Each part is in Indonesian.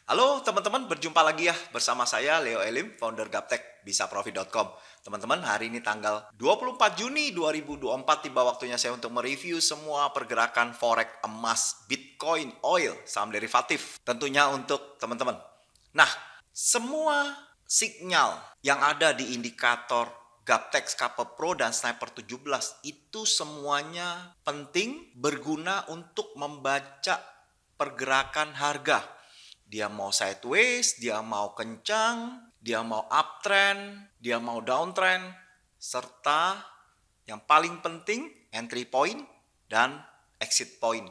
Halo teman-teman, berjumpa lagi ya bersama saya Leo Elim, founder Gaptek bisaprofit.com. Teman-teman, hari ini tanggal 24 Juni 2024 tiba waktunya saya untuk mereview semua pergerakan forex emas, Bitcoin, oil, saham derivatif. Tentunya untuk teman-teman. Nah, semua sinyal yang ada di indikator Gaptek, Scalper Pro, dan Sniper 17 itu semuanya penting, berguna untuk membaca pergerakan harga. Dia mau sideways, dia mau kencang, dia mau uptrend, dia mau downtrend, serta yang paling penting entry point dan exit point.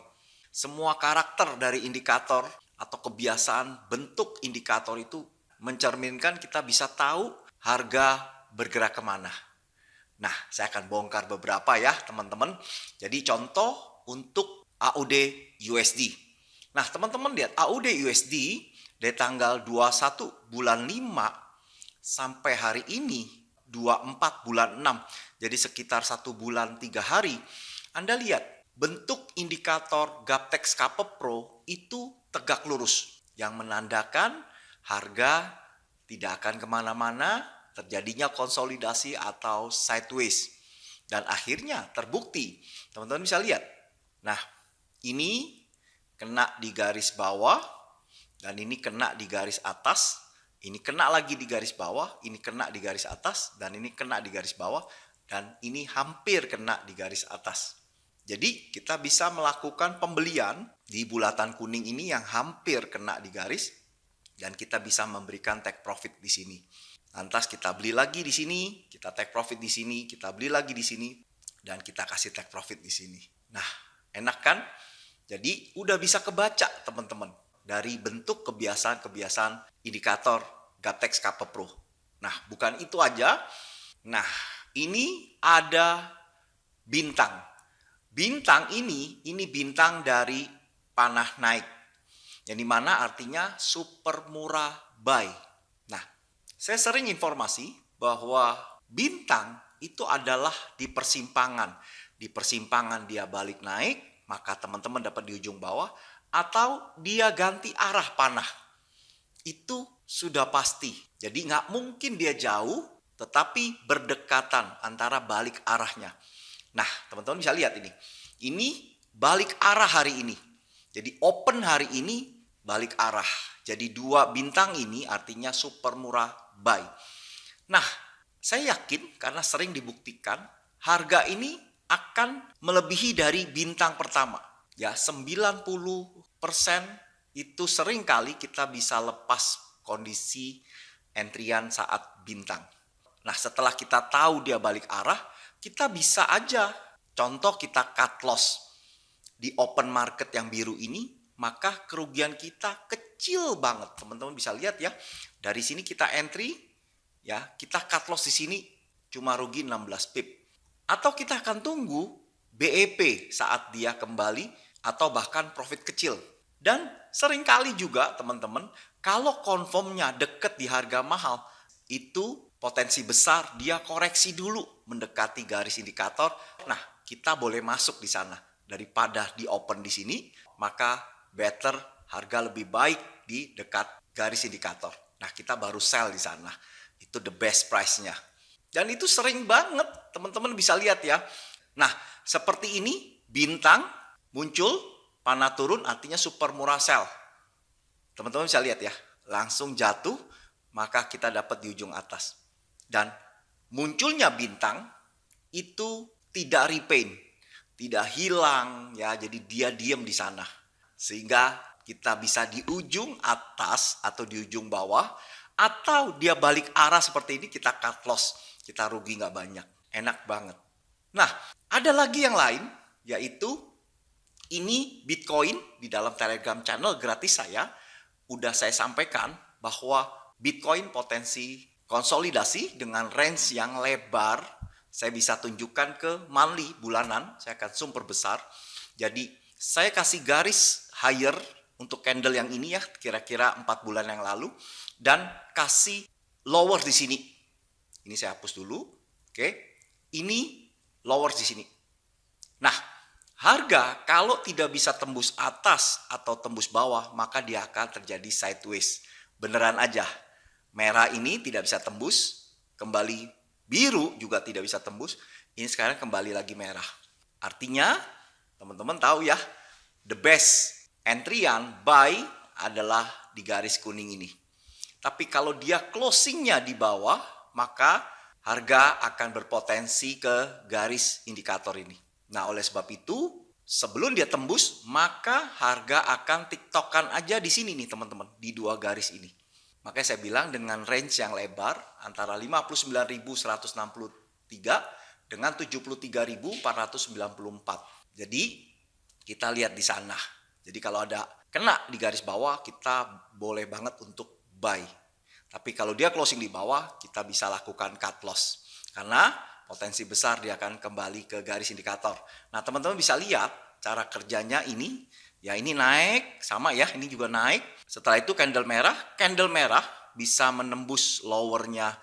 Semua karakter dari indikator atau kebiasaan bentuk indikator itu mencerminkan kita bisa tahu harga bergerak kemana. Nah, saya akan bongkar beberapa ya teman-teman. Jadi contoh untuk AUD USD. Nah, teman-teman lihat AUD USD dari tanggal 21 bulan 5 sampai hari ini 24 bulan 6. Jadi sekitar 1 bulan 3 hari. Anda lihat bentuk indikator Gaptek Scalper Pro itu tegak lurus. Yang menandakan harga tidak akan kemana-mana, terjadinya konsolidasi atau sideways. Dan akhirnya terbukti. Teman-teman bisa lihat. Nah, ini kena di garis bawah, dan ini kena di garis atas, ini kena lagi di garis bawah, ini kena di garis atas, dan ini kena di garis bawah, dan ini hampir kena di garis atas. Jadi kita bisa melakukan pembelian di bulatan kuning ini yang hampir kena di garis, dan kita bisa memberikan take profit di sini. Lantas kita beli lagi di sini, kita take profit di sini, kita beli lagi di sini, dan kita kasih take profit di sini. Nah, enak kan? Jadi udah bisa kebaca teman-teman dari bentuk kebiasaan-kebiasaan indikator Gaptek Scalper Pro. Nah, bukan itu aja. Nah, ini ada bintang. Bintang ini bintang dari panah naik. Yang dimana artinya super murah buy. Nah, saya sering informasi bahwa bintang itu adalah di persimpangan. Di persimpangan dia balik naik, maka teman-teman dapat di ujung bawah, atau dia ganti arah panah. Itu sudah pasti. Jadi nggak mungkin dia jauh, tetapi berdekatan antara balik arahnya. Nah, teman-teman bisa lihat ini. Ini balik arah hari ini. Jadi open hari ini balik arah. Jadi dua bintang ini artinya super murah buy. Nah, saya yakin karena sering dibuktikan harga ini akan melebihi dari bintang pertama. Ya, 90% itu sering kali kita bisa lepas kondisi entrian saat bintang. Nah, setelah kita tahu dia balik arah, kita bisa aja contoh kita cut loss di open market yang biru ini, maka kerugian kita kecil banget. Teman-teman bisa lihat ya. Dari sini kita entry, ya, kita cut loss di sini cuma rugi 16 pip. Atau kita akan tunggu BEP saat dia kembali atau bahkan profit kecil. Dan seringkali juga teman-teman, kalau confirmnya deket di harga mahal, itu potensi besar dia koreksi dulu mendekati garis indikator. Nah, kita boleh masuk di sana. Daripada di open di sini, maka better harga lebih baik di dekat garis indikator. Nah, kita baru sell di sana. Itu the best price-nya. Dan itu sering banget teman-teman bisa lihat ya. Nah, seperti ini bintang muncul, panah turun artinya super murah sell. Teman-teman bisa lihat ya, langsung jatuh, maka kita dapat di ujung atas. Dan munculnya bintang itu tidak repaint, tidak hilang ya, jadi dia diam di sana. Sehingga kita bisa di ujung atas atau di ujung bawah, atau dia balik arah seperti ini kita cut loss. Kita rugi nggak banyak, enak banget. Nah, ada lagi yang lain, yaitu ini Bitcoin di dalam Telegram channel gratis saya. Udah saya sampaikan bahwa Bitcoin potensi konsolidasi dengan range yang lebar. Saya bisa tunjukkan ke monthly bulanan, saya akan zoom perbesar. Jadi saya kasih garis higher untuk candle yang ini ya, kira-kira 4 bulan yang lalu. Dan kasih lower di sini. Ini saya hapus dulu. Oke. Ini lower di sini. Nah, Harga kalau tidak bisa tembus atas atau tembus bawah, maka dia akan terjadi sideways. Beneran aja. Merah ini tidak bisa tembus, kembali biru juga tidak bisa tembus. Ini sekarang kembali lagi merah. Artinya, teman-teman tahu ya, the best entryan buy adalah di garis kuning ini. Tapi kalau dia closingnya di bawah, maka harga akan berpotensi ke garis indikator ini. Nah, oleh sebab itu, sebelum dia tembus, maka harga akan tiktokan aja di sini nih teman-teman, di dua garis ini. Makanya saya bilang dengan range yang lebar antara 59.163 dengan 73.494. Jadi, kita lihat di sana. Jadi kalau ada kena di garis bawah, kita boleh banget untuk buy. Tapi kalau dia closing di bawah, kita bisa lakukan cut loss. Karena potensi besar dia akan kembali ke garis indikator. Nah, teman-teman bisa lihat cara kerjanya ini. Ya, ini naik, sama ya, ini juga naik. Setelah itu candle merah bisa menembus lowernya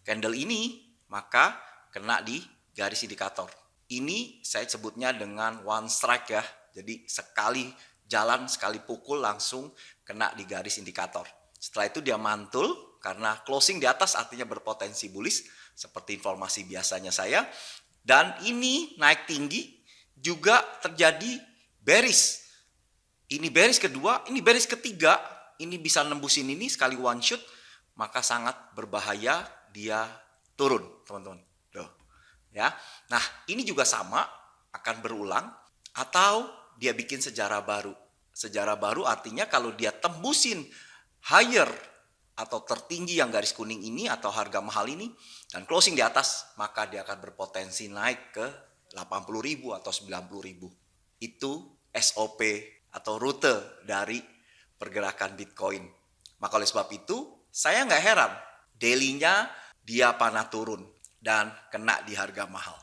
candle ini, maka kena di garis indikator. Ini saya sebutnya dengan one strike ya. Jadi sekali jalan, sekali pukul langsung kena di garis indikator. Setelah itu dia mantul, karena closing di atas artinya berpotensi bullish, seperti informasi biasanya saya. Dan ini naik tinggi, juga terjadi bearish. Ini bearish kedua, ini bearish ketiga, ini bisa nembusin ini sekali one shot, maka sangat berbahaya dia turun, teman-teman. Tuh. Ya. Nah, ini juga sama, akan berulang, atau dia bikin sejarah baru. Sejarah baru artinya kalau dia tembusin higher atau tertinggi yang garis kuning ini atau harga mahal ini dan closing di atas, maka dia akan berpotensi naik ke 80.000 atau 90.000. Itu SOP atau rute dari pergerakan Bitcoin. Maka oleh sebab itu, saya nggak heran daily-nya dia panah turun dan kena di harga mahal.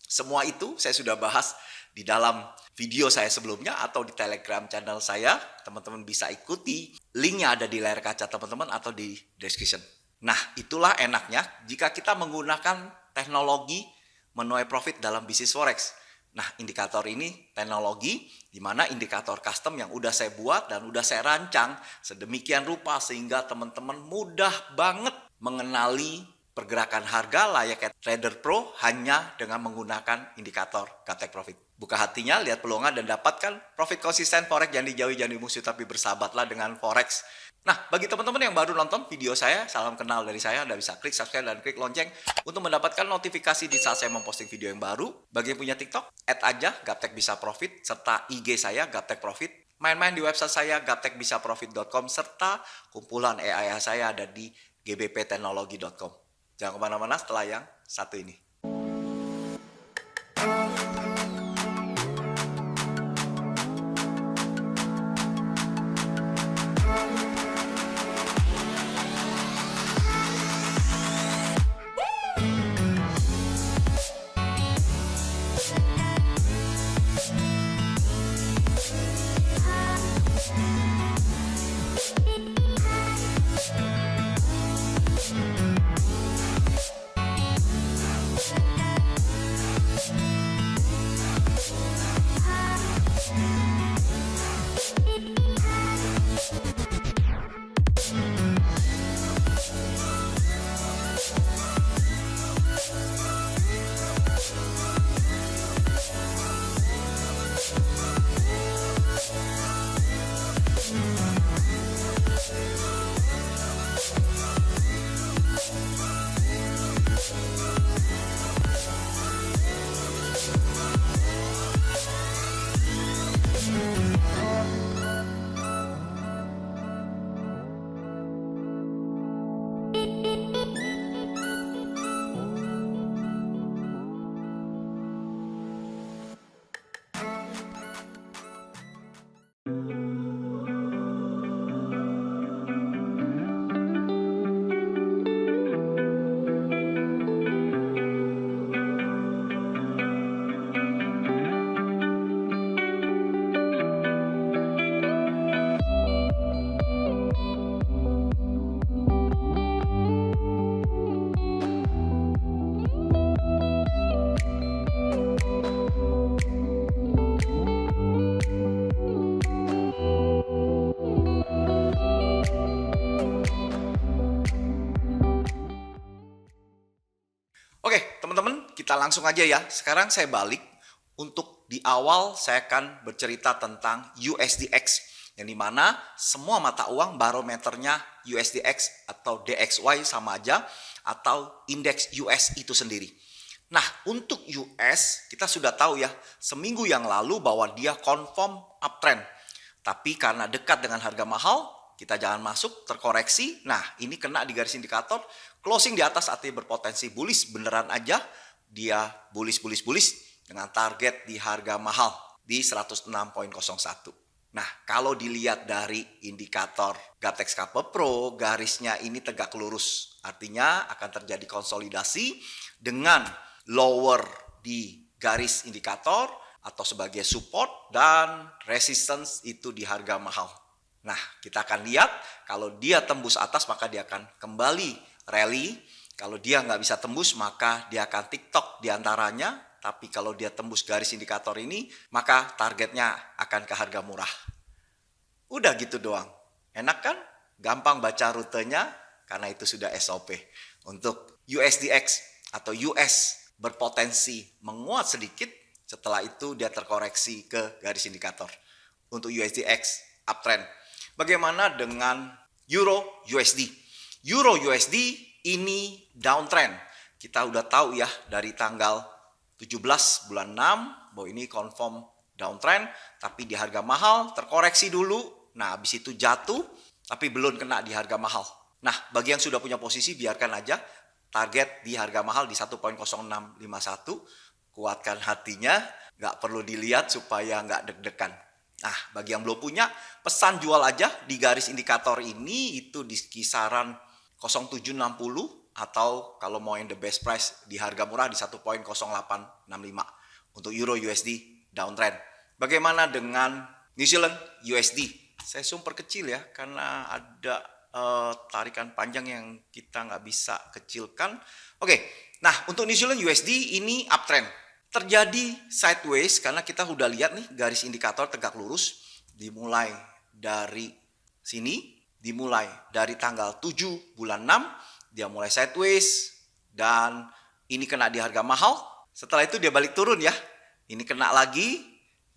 Semua itu saya sudah bahas di dalam video saya sebelumnya atau di Telegram channel saya. Teman-teman bisa ikuti, linknya ada di layar kaca teman-teman atau di description. Nah, itulah enaknya jika kita menggunakan teknologi menuai profit dalam bisnis forex. Nah, indikator ini teknologi di mana indikator custom yang udah saya buat dan udah saya rancang sedemikian rupa sehingga teman-teman mudah banget mengenali pergerakan harga layaknya trader pro hanya dengan menggunakan indikator Gaptek Profit. Buka hatinya, lihat peluang dan dapatkan profit konsisten forex. Jangan dijauhi, jangan dimusuhi, tapi bersahabatlah dengan forex. Nah, bagi teman-teman yang baru nonton video saya, salam kenal dari saya. Anda bisa klik subscribe dan klik lonceng untuk mendapatkan notifikasi di saat saya memposting video yang baru. Bagi yang punya TikTok, add aja Gaptek Bisa Profit serta IG saya Gaptek Profit. Main-main di website saya gaptekbisaprofit.com serta kumpulan AI saya ada di gbpteknologi.com. Jangan kemana-mana setelah yang satu ini. teman-teman, kita langsung aja ya. Sekarang saya balik. Untuk di awal saya akan bercerita tentang USDX, yang dimana semua mata uang barometernya USDX atau DXY sama aja, atau indeks US itu sendiri. Nah, untuk US kita sudah tahu ya, seminggu yang lalu bahwa dia confirm uptrend. Tapi karena dekat dengan harga mahal, kita jangan masuk, terkoreksi. Nah, ini kena di garis indikator, closing di atas artinya berpotensi bullish, beneran aja dia bullish dengan target di harga mahal di 106.01. Nah, kalau dilihat dari indikator Gaptex KP Pro, garisnya ini tegak lurus. Artinya akan terjadi konsolidasi dengan lower di garis indikator atau sebagai support dan resistance itu di harga mahal. Nah, kita akan lihat kalau dia tembus atas maka dia akan kembali rally. Kalau dia nggak bisa tembus maka dia akan TikTok diantaranya. Tapi kalau dia tembus garis indikator ini, maka targetnya akan ke harga murah. Udah gitu doang. Enak kan? Gampang baca rutenya karena itu sudah SOP. Untuk USDX atau US berpotensi menguat sedikit, setelah itu dia terkoreksi ke garis indikator. Untuk USDX uptrend. Bagaimana dengan Euro USD? Euro USD ini downtrend. Kita udah tahu ya dari tanggal 17 bulan 6 bahwa ini confirm downtrend, tapi di harga mahal terkoreksi dulu. Nah, habis itu jatuh tapi belum kena di harga mahal. Nah, bagi yang sudah punya posisi biarkan aja target di harga mahal di 1.0651. Kuatkan hatinya, nggak perlu dilihat supaya nggak deg-degan. Nah, bagi yang belum punya, pesan jual aja di garis indikator ini itu di kisaran 0760 atau kalau mau yang the best price di harga murah di 1.0865 untuk Euro USD downtrend. Bagaimana dengan New Zealand USD? Saya zoom perkecil ya karena ada tarikan panjang yang kita nggak bisa kecilkan. Oke, nah untuk New Zealand USD ini uptrend. Terjadi sideways karena kita udah lihat nih garis indikator tegak lurus dimulai dari sini, dimulai dari tanggal 7 bulan 6 dia mulai sideways dan ini kena di harga mahal. Setelah itu dia balik turun ya. Ini kena lagi.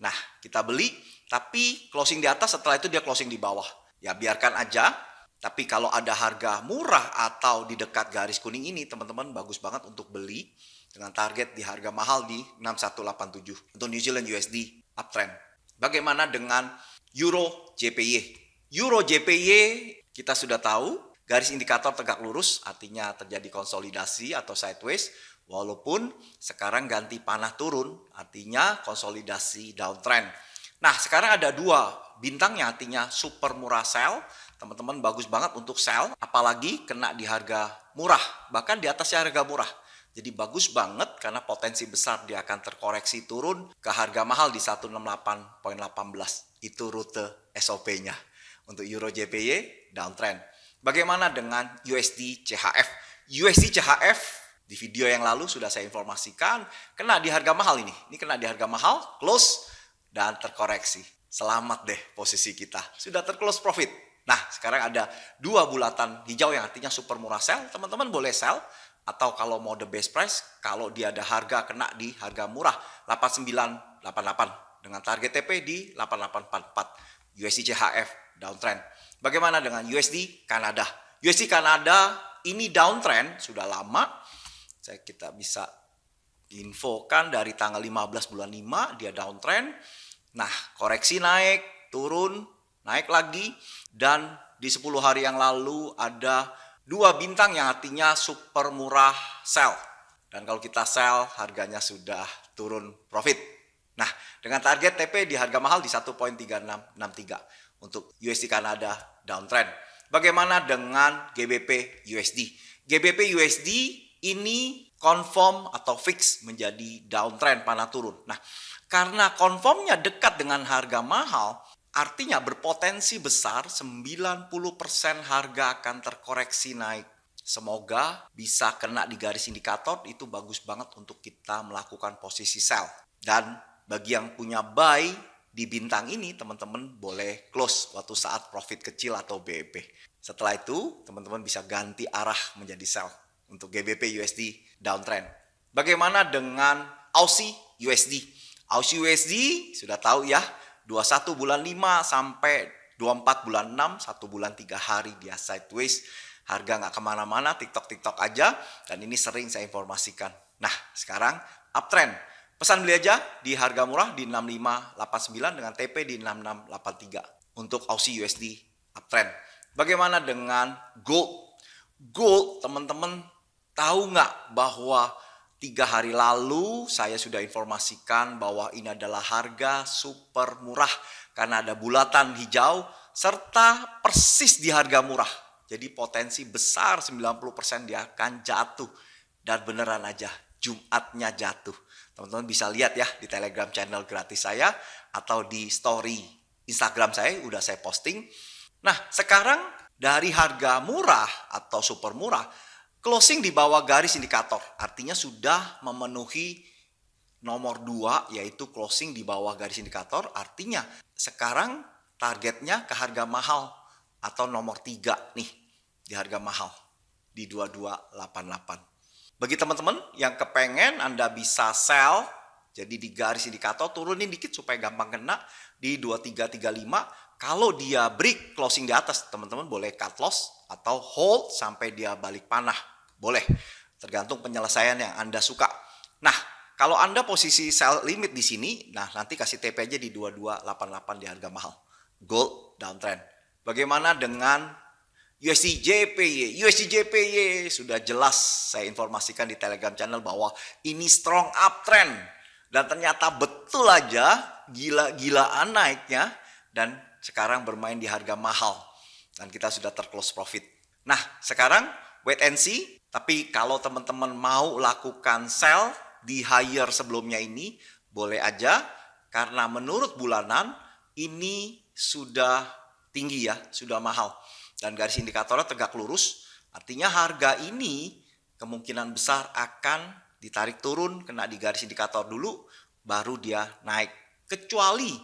Nah, kita beli tapi closing di atas, setelah itu dia closing di bawah. Ya biarkan aja. Tapi kalau ada harga murah atau di dekat garis kuning ini, teman-teman bagus banget untuk beli dengan target di harga mahal di 6187 untuk New Zealand USD uptrend. Bagaimana dengan Euro JPY? Euro JPY kita sudah tahu garis indikator tegak lurus artinya terjadi konsolidasi atau sideways, walaupun sekarang ganti panah turun artinya konsolidasi downtrend. Nah, sekarang ada dua bintangnya artinya super murah sell. Teman-teman bagus banget untuk sell, apalagi kena di harga murah, bahkan di atasnya harga murah. Jadi bagus banget karena potensi besar dia akan terkoreksi turun ke harga mahal di 168.18. Itu rute SOP-nya. Untuk Euro JPY downtrend. Bagaimana dengan USD CHF? USD CHF di video yang lalu sudah saya informasikan kena di harga mahal ini. Ini kena di harga mahal, close dan terkoreksi. Selamat deh posisi kita. Sudah terclose profit. Nah, sekarang ada dua bulatan hijau yang artinya super murah sell. Teman-teman boleh sell atau kalau mau the best price, kalau dia ada harga kena di harga murah 8988 dengan target TP di 8844. USD CHF downtrend. Bagaimana dengan USD Kanada? USD Kanada ini downtrend sudah lama. Kita bisa infokan dari tanggal 15 bulan 5 dia downtrend. Nah, koreksi naik, turun, naik lagi. Dan di 10 hari yang lalu ada dua bintang yang artinya super murah sell. Dan kalau kita sell harganya sudah turun profit. Nah, dengan target TP di harga mahal di 1.3663. Untuk USD Kanada downtrend. Bagaimana dengan GBP USD? GBP USD ini confirm atau fix menjadi downtrend panah turun. Nah, karena confirmnya dekat dengan harga mahal, artinya berpotensi besar 90% harga akan terkoreksi naik. Semoga bisa kena di garis indikator, itu bagus banget untuk kita melakukan posisi sell. Dan bagi yang punya buy di bintang ini, teman-teman boleh close waktu saat profit kecil atau BEP. Setelah itu, teman-teman bisa ganti arah menjadi sell untuk GBP USD downtrend. Bagaimana dengan Aussie USD? Aussie USD sudah tahu ya, 21 bulan 5 sampai 24 bulan 6, 1 bulan 3 hari dia sideways. Harga nggak kemana-mana, TikTok aja. Dan ini sering saya informasikan. Nah, sekarang uptrend. Pesan beli aja di harga murah di 6589 dengan TP di 6683 untuk Aussie USD uptrend. Bagaimana dengan gold? Gold, teman-teman tahu nggak bahwa 3 hari lalu saya sudah informasikan bahwa ini adalah harga super murah karena ada bulatan hijau serta persis di harga murah. Jadi potensi besar 90% dia akan jatuh. Dan beneran aja, Jumatnya jatuh. Teman-teman bisa lihat ya di Telegram channel gratis saya atau di story Instagram saya, udah saya posting. Nah, sekarang dari harga murah atau super murah, closing di bawah garis indikator. Artinya sudah memenuhi nomor 2, yaitu closing di bawah garis indikator. Artinya sekarang targetnya ke harga mahal atau nomor 3 nih, di harga mahal di 2288. Bagi teman-teman yang kepengen, Anda bisa sell, jadi di garis indikator turunin dikit supaya gampang kena di 2335. Kalau dia break closing di atas, teman-teman boleh cut loss atau hold sampai dia balik panah. Boleh, tergantung penyelesaian yang Anda suka. Nah, kalau Anda posisi sell limit di sini, nah nanti kasih TP aja di 2288 di harga mahal. Gold downtrend. Bagaimana dengan USD JPY? USD JPY sudah jelas saya informasikan di Telegram channel bahwa ini strong uptrend. Dan ternyata betul aja, gila-gilaan naiknya. Dan sekarang bermain di harga mahal. Dan kita sudah terclose profit. Nah, sekarang wait and see. Tapi kalau teman-teman mau lakukan sell di higher sebelumnya ini, boleh aja. Karena menurut bulanan, ini sudah tinggi ya, sudah mahal. Dan garis indikatornya tegak lurus, artinya harga ini kemungkinan besar akan ditarik turun, kena di garis indikator dulu, baru dia naik. Kecuali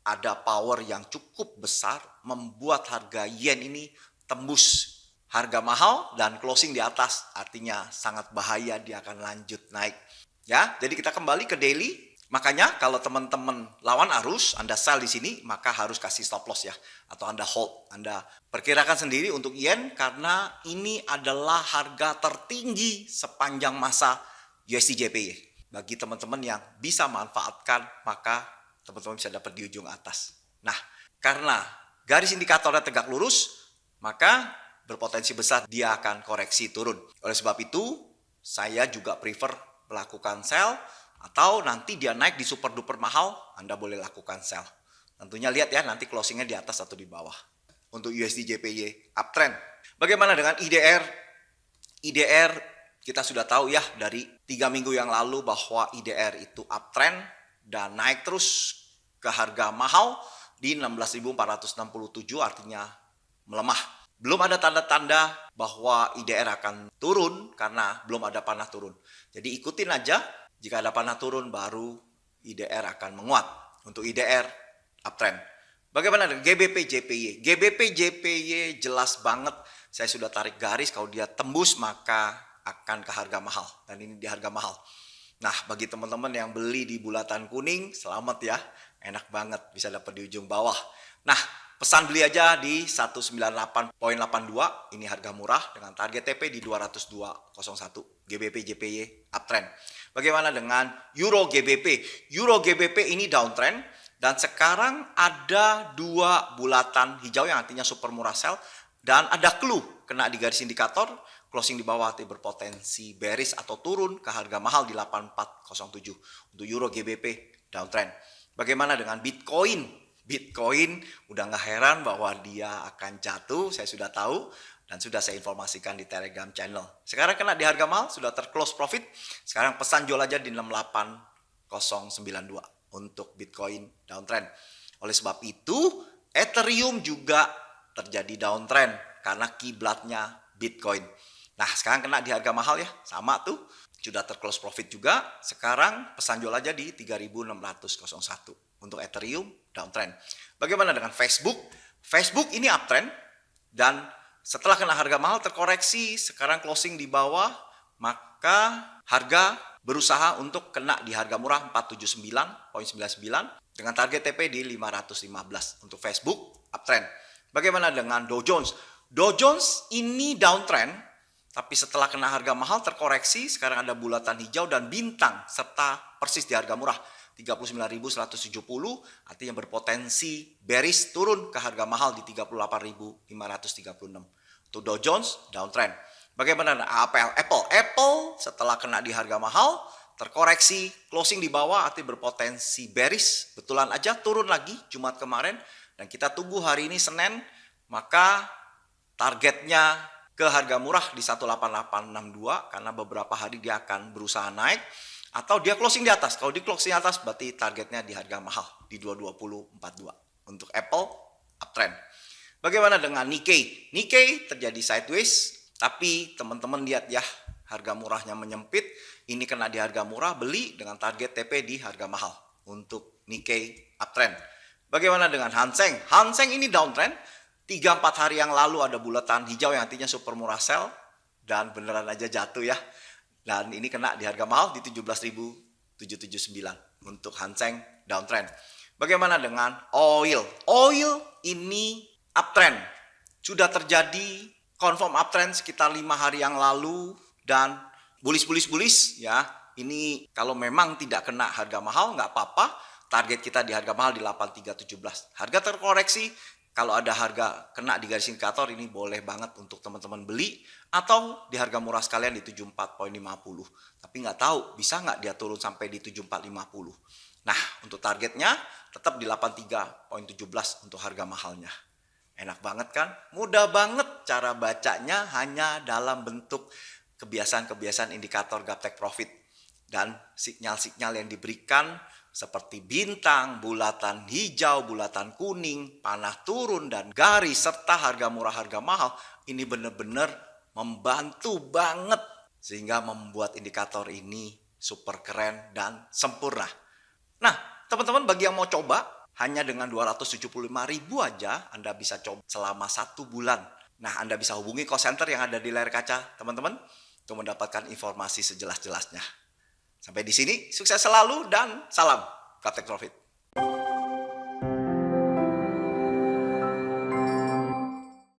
ada power yang cukup besar membuat harga yen ini tembus harga mahal dan closing di atas, artinya sangat bahaya dia akan lanjut naik. Ya, jadi kita kembali ke daily. Makanya kalau teman-teman lawan arus, Anda sell di sini, maka harus kasih stop loss ya. Atau Anda hold. Anda perkirakan sendiri untuk yen karena ini adalah harga tertinggi sepanjang masa USD JPY. Bagi teman-teman yang bisa manfaatkan, maka teman-teman bisa dapat di ujung atas. Nah, karena garis indikatornya tegak lurus, maka berpotensi besar dia akan koreksi turun. Oleh sebab itu, saya juga prefer melakukan sell. Atau nanti dia naik di super duper mahal, Anda boleh lakukan sell. Tentunya lihat ya nanti closingnya di atas atau di bawah. Untuk USD JPY uptrend. Bagaimana dengan IDR? IDR kita sudah tahu ya dari 3 minggu yang lalu bahwa IDR itu uptrend dan naik terus ke harga mahal di 16.467, artinya melemah. Belum ada tanda-tanda bahwa IDR akan turun karena belum ada panah turun. Jadi ikutin aja. Jika ada panah turun, baru IDR akan menguat. Untuk IDR, uptrend. Bagaimana dengan GBP JPY? GBP JPY jelas banget. Saya sudah tarik garis, kalau dia tembus maka akan ke harga mahal. Dan ini di harga mahal. Nah, bagi teman-teman yang beli di bulatan kuning, selamat ya. Enak banget, bisa dapat di ujung bawah. Nah, pesan beli aja di 198.82. Ini harga murah dengan target TP di 202.01. GBP JPY uptrend. Bagaimana dengan Euro GBP? Euro GBP ini downtrend dan sekarang ada 2 bulatan hijau yang artinya super murah sell dan ada clue kena di garis indikator, closing di bawah berpotensi bearish atau turun ke harga mahal di 8407. Untuk Euro GBP downtrend. Bagaimana dengan Bitcoin? Bitcoin udah nggak heran bahwa dia akan jatuh, saya sudah tahu. Dan sudah saya informasikan di Telegram channel. Sekarang kena di harga mahal, sudah terclose profit. Sekarang pesan jual aja di 68092 untuk Bitcoin downtrend. Oleh sebab itu, Ethereum juga terjadi downtrend karena kiblatnya Bitcoin. Nah, sekarang kena di harga mahal ya, sama tuh. Sudah terclose profit juga. Sekarang pesan jual aja di 3601 untuk Ethereum downtrend. Bagaimana dengan Facebook? Facebook ini uptrend dan setelah kena harga mahal terkoreksi, sekarang closing di bawah, maka maka harga berusaha untuk kena di harga murah 479.99 dengan target TP di 515 untuk Facebook uptrend. Bagaimana dengan Dow Jones? Dow Jones ini downtrend, tapi setelah kena harga mahal terkoreksi, sekarang ada bulatan hijau dan bintang serta persis di harga murah 39.170, artinya berpotensi bearish turun ke harga mahal di 38.536. Untuk Dow Jones downtrend. Bagaimana Apple setelah kena di harga mahal terkoreksi, closing di bawah, artinya berpotensi bearish, betulan aja turun lagi Jumat kemarin, dan kita tunggu hari ini Senin, maka targetnya ke harga murah di 18862, karena beberapa hari dia akan berusaha naik, atau dia closing di atas. Kalau di closing di atas berarti targetnya di harga mahal di 22042. Untuk Apple uptrend. Bagaimana dengan Nikkei? Nikkei terjadi sideways, tapi teman-teman lihat ya, harga murahnya menyempit. Ini kena di harga murah, beli dengan target TP di harga mahal untuk Nikkei uptrend. Bagaimana dengan Hang Seng? Hang Seng ini downtrend. 3-4 hari yang lalu ada bulatan hijau yang artinya super murah sell, dan beneran aja jatuh ya. Dan ini kena di harga mahal di 17.779 untuk Hang Seng downtrend. Bagaimana dengan oil? Oil ini uptrend. Sudah terjadi confirm uptrend sekitar 5 hari yang lalu, dan bullish ya. Ini kalau memang tidak kena harga mahal nggak apa-apa. Target kita di harga mahal di 8317. Harga terkoreksi, kalau ada harga kena di garis indikator ini boleh banget untuk teman-teman beli, atau di harga murah sekalian di 74.50. Tapi nggak tahu bisa nggak dia turun sampai di 74.50. Nah, untuk targetnya tetap di 83.17 untuk harga mahalnya. Enak banget kan? Mudah banget cara bacanya, hanya dalam bentuk kebiasaan-kebiasaan indikator Gaptek Profit. Dan sinyal-sinyal yang diberikan seperti bintang, bulatan hijau, bulatan kuning, panah turun, dan garis, serta harga murah, harga mahal. Ini benar-benar membantu banget sehingga membuat indikator ini super keren dan sempurna. Nah, teman-teman bagi yang mau coba, hanya dengan 275.000 aja Anda bisa coba selama 1 bulan. Nah, Anda bisa hubungi call center yang ada di layar kaca, teman-teman, untuk mendapatkan informasi sejelas-jelasnya. Sampai di sini, sukses selalu dan salam Gaptek Profit.